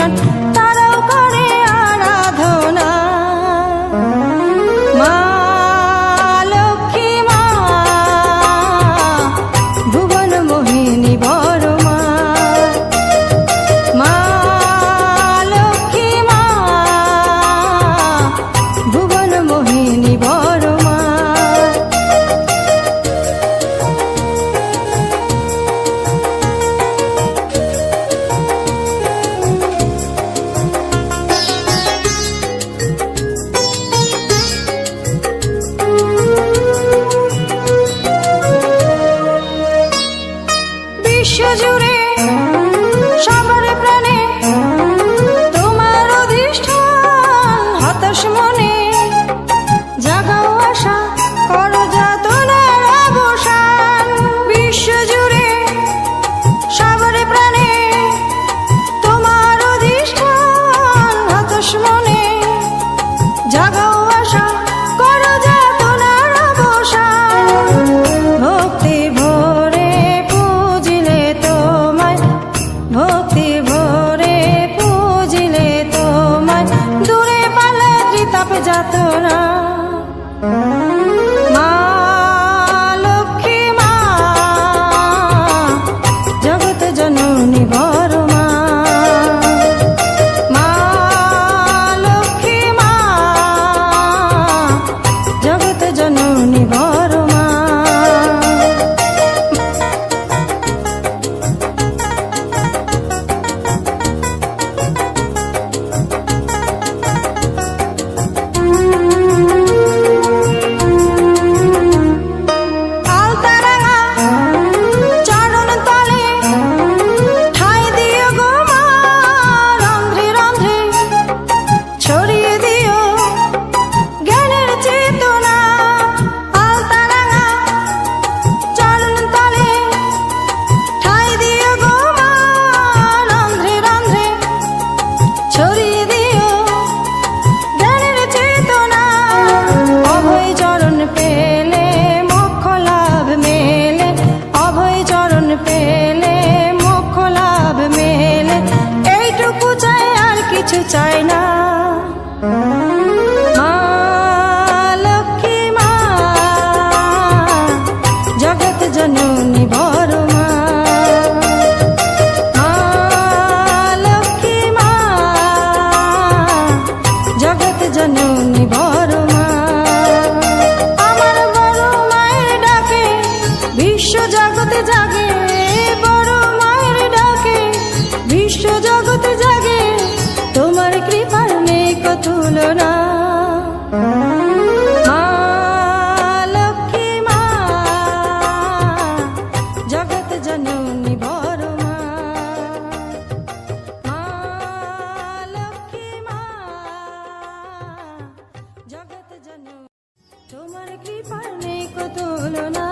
গান তারাও করে আরাধনা। মা লক্ষ্মী মা ভুবন মোহিনী বড় মা, মা লক্ষ্মী মা ভুবন মোহিনী বড় মা। বিশ্বজুড়ে সবার প্রাণে তোমার অধিষ্ঠান, হতাশ মনে জাগাও আশা করো যাতনার অবসান। বিশ্বজুড়ে সবার প্রাণে তোমার অধিষ্ঠান, হতাশ মনে জাগাও আশা করো যাতনার অবসান। ভক্তি ভরে পুজিলে তোমায়, ভক্তি ভরে পুজিলে তোমায়, দূরে পালে ত্রিতাপ যাতনা। মা লক্ষ্মী মা জগৎ জননী বড় মা, মা লক্ষ্মী মা জগৎ জননী বড় মা। আলতারাঙা চরণ তলে ঠাঁই দিও গো মা, রন্ধ্রে রন্ধ্রে ছড়িয়ে দিও জ্ঞানের চেতনা। আলতারাঙা চরণ তলে ঠাঁই দিও গো মা, রন্ধ্রে রন্ধ্রে ছড়িয়ে দিও জ্ঞানের চেতনা। অভয় চরণ পেলে মোক্ষ লাভ মেলে, অভয় চরণ পেলে মোক্ষ লাভ মেলে, এইটুকু চাই আর কিছু চাই না। মা লক্ষ্মী মা জগৎ জননী বড় মা, মা লক্ষ্মী মা জগৎ জননী বড় মা। আমার বড় মায়ের ডাকে বিশ্ব জগৎ জাগে, বড় মায়ের ডাকে বিশ্ব জগৎ জাগে, তোমার কৃপার নেই কো তুলনা। মা লক্ষ্মী মা জগৎ জননী বড় মা, মা লক্ষ্মী মা জগৎ জননী, তোমার কৃপার নেই কো তুলনা।